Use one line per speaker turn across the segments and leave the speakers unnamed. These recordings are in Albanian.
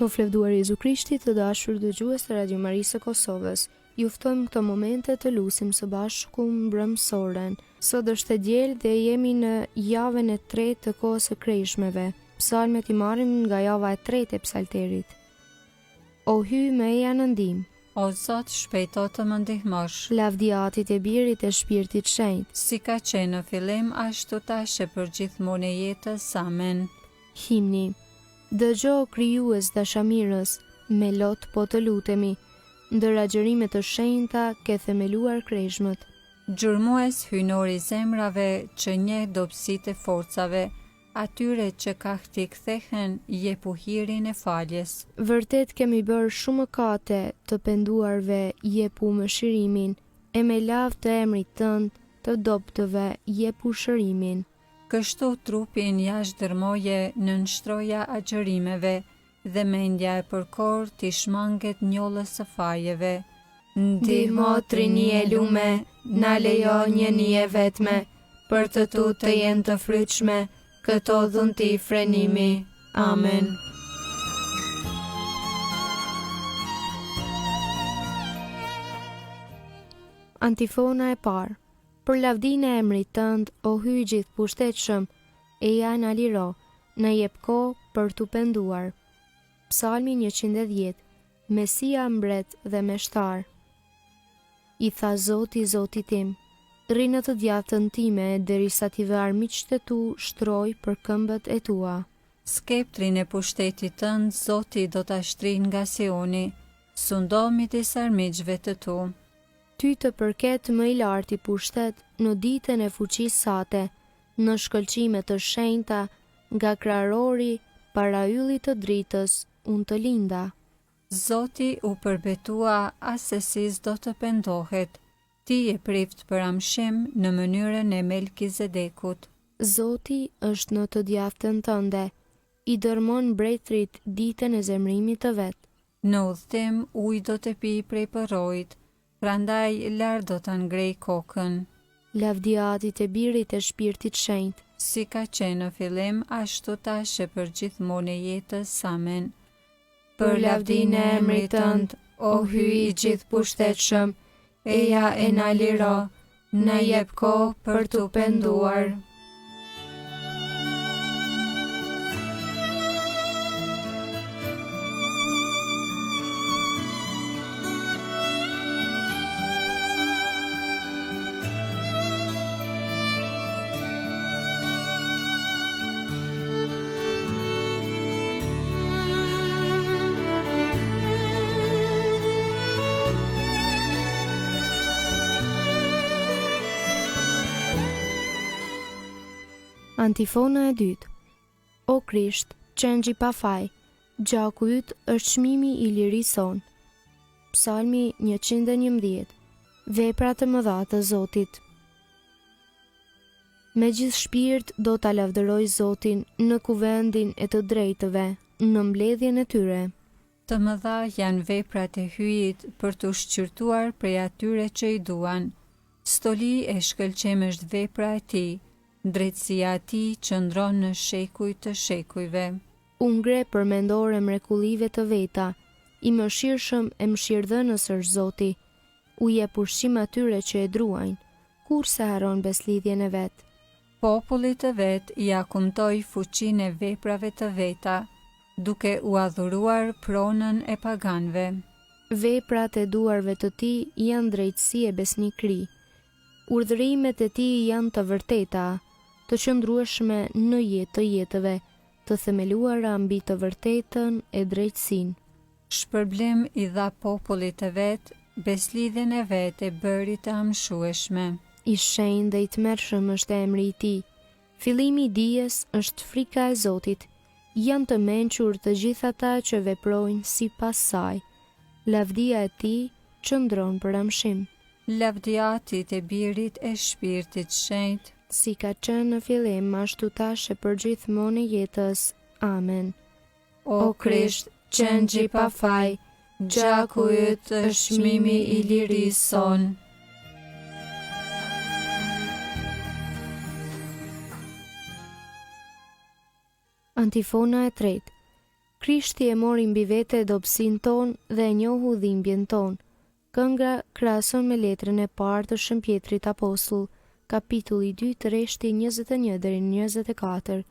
Qoftë lavdruar Jezu Krishti, të dashur dëgjues të Radio Marisë së Kosovës. Ju ftojmë këto momente të lusim së bashku mbrëmsoren. Sot është e diel dhe jemi në javën e tretë të kohës së krejshmeve. Psalmet i marrim nga java e tretë e psalterit. O hy meja në ndihmë.
O Zot, shpejto të më ndihmosh.
Lavdia Atit e Birit e Shpirtit Shenjtë.
Si ka qenë në fillim, ashtu tash e për gjithmonë e jetës. Amen.
Himni. Dëgjo krijues dashamirës, me lot po të lutemi, ndër agjërime të shenjta ke themeluar krejshmët.
Gjurmues hynori zemrave që njeh dobësitë e forcave, atyre që ka hti kthehen jepu hirin e faljes.
Vërtet kemi bërë shumë mëkate, të penduarve jepu mëshirimin, e me lavë të emrit tënd, të dobëtëve jepu shërimin.
Kështu trupin jashtë dërmoje në nshtroja agjërimeve, dhe mendja e përkor t'i shmanget njollës së fajeve.
Ndihmo Trini e lume, na lejo një nije vetme, për të tu të jenë të fryqme, këto dhun ti frenimi. Amen. Antifona e parë. Për lavdinë e emrit tënd, o hyj gjithë pushtetshëm, e ja na liro, na jep kohë për t'u penduar. Psalmi 110. Mesia mbret dhe meshtar. I tha Zoti Zotit tim, rri në të djathtën time derisa t'i vë armiqtë e tu shtroj për këmbët e tua.
Skeptrin e pushtetit tënd Zoti do ta shtrin nga Sioni, sundo midis armiqve të tu.
Ty të përket më i larti pushtet në ditën e fuqisë sate, në shkëlqime të shenjta, nga krarori para yllit të dritës, unë të linda.
Zoti u përbetua as se si s'do të pendohet, ti e prift për amshim në mënyrën e Melkizedekut.
Zoti është në të djathtën tënde, i dërmon mbretërit ditën e zemrimit të vet.
Në udhtim ujë do të pi prej përrojit, prandaj lar do ta ngrej kokën.
Lavdia Atit e Birit e Shpirtit Shenjtë.
Si ka qenë në fillim, ashtu tash e për gjithmonë e jetës. Amen.
Për lavdinë e emrit tënd, o hyj i gjithë pushtetshëm, eja e na liro, na jep kohë për t'u penduar. Antifona e dytë. O Krisht, qengji pa faj, gjaku yt është çmimi i lirisë son. Psalmi 111. Vepra të mëdha të Zotit. Me gjithë shpirt do ta lavdëroj Zotin në kuvendin e të drejtëve, në mbledhjen e tyre.
Të mëdha janë veprat e hyjit për t'u shqyrtuar prej atyre që i duan. Stoli e shkëlqem është vepra e tij. Drejtësia e tij qëndron në shekuj të shekujve.
U ngre për mendore mrekullive të veta, i mëshirshëm e mëshirdhënës është Zoti. U jep ushqim atyre që e druajnë, kurse haron beslidhjen e vet.
Popullit të vet ja kumtoi fuqinë e veprave të veta, duke u adhuruar pronën e paganëve.
Veprat e duarve të tij janë drejtësi e besnikëri. Urdhërimet e tij janë të vërteta, të qëndrueshme në jetë të jetëve, të themeluara mbi të vërtetën e drejtësinë.
Shpërblim i dha popullit të vet, beslidhjen e vet e bëri të amshueshme.
I shenjtë dhe i tmerrshëm është emri i tij. Fillimi i dijes është frika e Zotit. Janë të mençur të gjithë ata që veprojnë sipas saj. Lavdia e tij qëndron për amshim.
Lavdia Atit e Birit e Shpirtit Shenjtë.
Si ka qenë në fillim, ashtu tash e për gjithmonë e jetës. Amen.
O Krisht, qengji pa faj, gjaku yt është çmimi i lirisë son.
Antifona e tretë. Krishti e mori mbi vete dobësinë tonë dhe e njohu dhimbjen tonë. Kënga krahason me letrën e parë të Shën Pjetrit Apostull, kapitulli 2 të rreshti 21 deri në 24.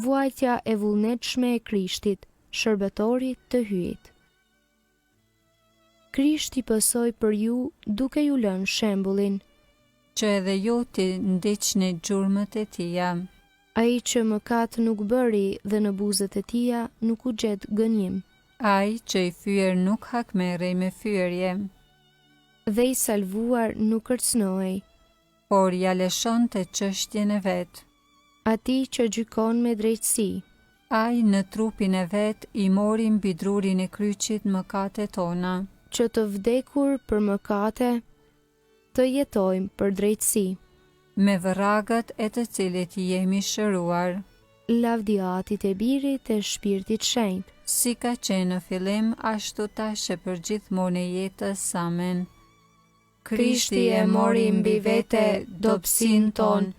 Vuajtja e vullnetshme e Krishtit, shërbëtori të hyjit. Krishti pësoi për ju duke ju lënë shembullin,
që edhe ju të ndiqni gjurmët e tija.
ai që mëkat nuk bëri dhe në buzët e tia nuk u gjet gënjim.
Ai që i fyer nuk hakmerrej me fyerje,
Dhe i salvuar nuk kërcnohej.
por ja lëshon të çështjen e vet.
Ati që gjykon me drejtësi,
Ai në trupin e vet i mori mbi drurin e kryqit mëkatet tona,
që të vdekur për mëkate, të jetojmë për drejtësi.
me vërragët e të cilit jemi shëruar,
Lavdiatit e Birit e Shpirtit Shenjtë,
si ka qenë në fillim, ashtu tash e për gjithmonë e jetës. Amen.
Krishti e mori mbi vete dobësinë tonë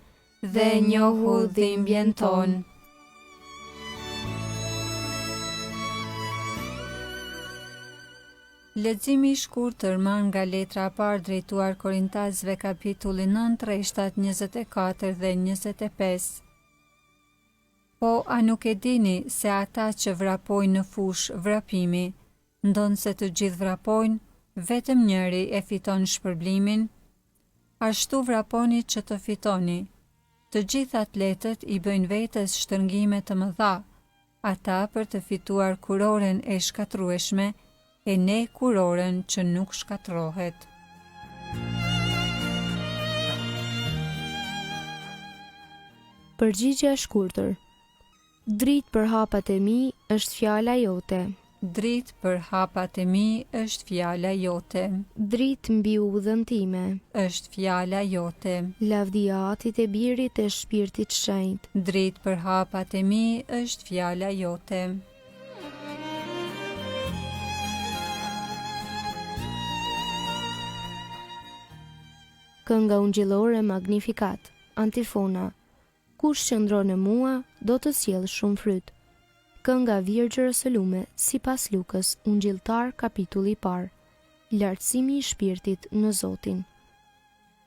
dhe e njohu dhimbjen tonë.
Leximi i shkurtër marrë nga letra e parë drejtuar Korintasëve kapitulli 9 rreshtat 24 dhe 25. Po, a nuk e dini se ata që vrapojnë në fush vrapimi, ndonë se të gjithë vrapojnë, vetëm njëri e fiton shpërblimin? Ashtu vraponi që të fitoni. Të gjithë atletët i bëjnë vetes shtërngime të mëdha, ata për të fituar kuroren e shkatrueshme, e ne kuroren që nuk shkatrohet.
Përgjigje e shkurtër. Dritë për hapat e mi është fjala jote.
Dritë për hapat e mi është fjala jote,
Dritë mbi udhën time.
është fjala jote.
Lavdiatit e Birit e Shpirtit Shenjtë.
Dritë për hapat e mi është fjala jote.
Kënga ungjillore Magnificat. Antifona. Kush qëndron në mua, do të sjellë shumë fryt. Kënga Virgjërës së Lume, sipas Lukës, ungjilltar kapitulli i parë. Lartësimi i shpirtit në Zotin.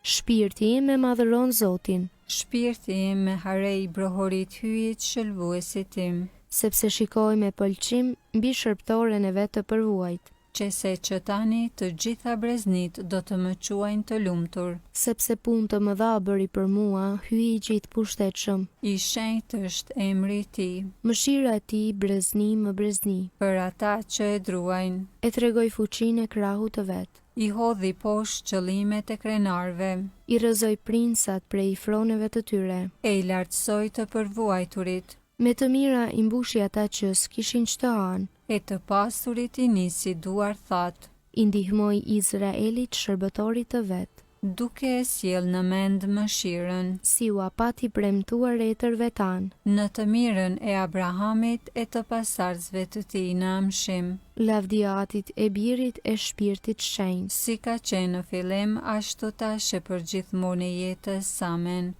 Shpirti im e madhëron Zotin,
Shpirti im me harej brohorit hyjit shëlvuesit tim,
sepse shikoj me pëlqim mbi shërptoren e vet të përvuajt,
që se që tani të gjitha breznit do të më quajnë të lumtur.
sepse punë të mëdha bëri për mua, hyi i gjithë pushtetshëm.
I shenjtë është emri i tij,
Mëshira e tij brezni më brezni,
për ata që e druajnë.
e tregoj fuqinë e krahut të vet.
I hodhi poshtë qëllimet e krenarve,
I rrëzoj prinsat prej froneve të tyre.
e i lartësoj të përvuajturit,
Me të mira i mbushi ata që s'kishin ç'të hanë.
e të pasurit i nisi duar thatë,
I ndihmoi Izraelit shërbëtorit të vet,
duke e sjell në mend mëshirën,
si u apati premtuar etërve tanë.
në të mirën e Abrahamit e të pasardhësve të tij në amshim,
Lavdiatit e Birit e Shpirtit Shenjtë.
si ka qenë në fillim, ashtu tash e për gjithmonë e jetës. Amen.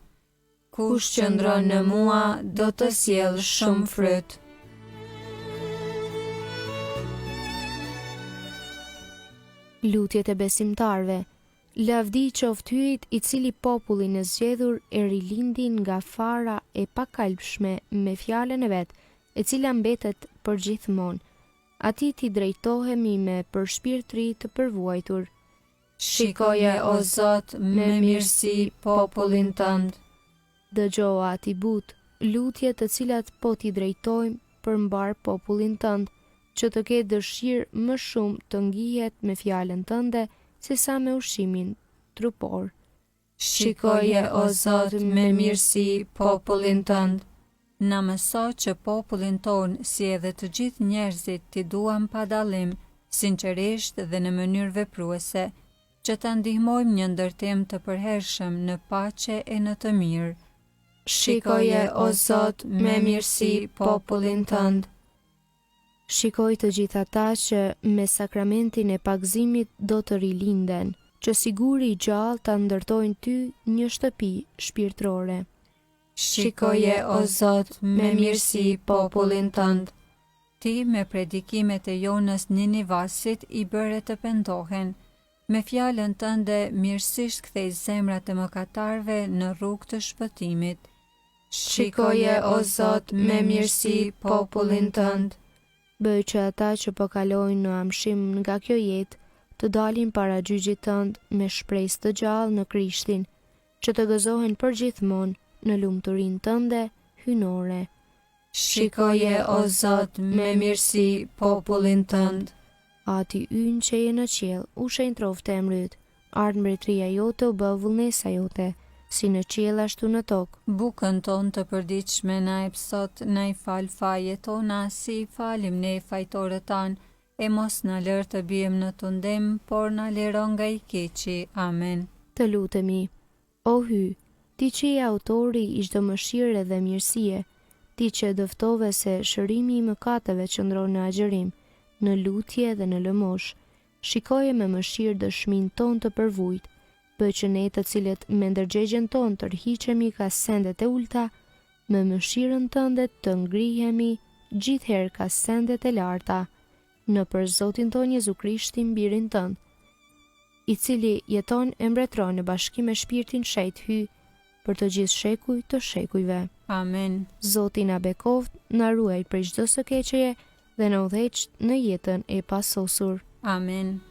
Kush qëndron në mua, do të sjell shumë fryt.
Lutjet e besimtarve. Lavdi qoftë hyjit i cili popullin e zgjedhur e rilindin nga fara e pakalpshme me fjalën e vet, e cila mbetet për gjithmonë. Ati ti drejtohemi me për shpirtri të përvuajtur.
Shikoje o Zot me mirësi popullin tënd.
Dëgjoa ati but, lutje të cilat po t'i drejtojmë për mbar popullin tënd, që të ketë dëshirë më shumë të ngihet me fjalën tënde, se sa me ushqimin trupor.
Shikoje o Zot me mirësi popullin tënd. Na mëso që popullin ton, si edhe të gjithë njerëzit, t'i duam pa dallim, sinqerisht dhe në mënyrë vepruese, që ta ndihmojmë një ndërtim të përhershëm në paqe e në të mirë. Shikoje o Zot me mirësi popullin tënd.
Shikoj të gjithë ata që me sakramentin e pagëzimit do të rilinden, që siguri i gjallë ta ndërtojnë ty një shtëpi shpirtërore.
Shikoje o Zot me mirësi popullin tënd. Ti me predikimet e Jonës Ninivasit i bëre të pendohen. Me fjalën tënde mirësisht kthej zemrat e mëkatarëve në rrugë të shpëtimit.
Shikoje o Zot me mirësi popullin tënd. Bëj që ata që po kalojnë në amshim nga kjo jetë të dalin para gjyqit tënd me shpresë të gjallë në Krishtin, që të gëzohen përgjithmonë në lumturinë tënde hynore.
Shikoje o Zot me mirësi popullin tënd.
Ati ynë që je në qiell, u shenjtroft emrit, ardh mbretëria jote, u bë vullnesa jote, si në qiell ashtu në tokë.
Bukën tonë të përditshme na jep sot, na i fal fajet tona, si i falim ne fajtorët tanë, e mos na lër të bijem në tundim, por na liro nga i keqi. Amen.
Të lutemi. O Hy, ti që je autori i çdo mëshire dhe mirësie, ti që dëftove se shërimi i mëkateve qëndron në agjërim, në lutje dhe në lëmosh, shikoje me mëshirë dëshmin ton të përvujt, bëj që ne të cilët me ndërgjegjen ton të rhiqemi ka sendet e ulta, me mëshirën tënde të ngrihemi gjithherë ka sendet e larta, në për Zotin ton Jezu Krishtin birin tënd, i cili jeton e mbretëron në bashkim me shpirtin shejt Hy, për të gjithë shekuj të shekujve.
Amen.
Zoti na bekoft, na ruaj prej çdo së keqeje dhe na udhëheq në jetën e pasosur.
Amen.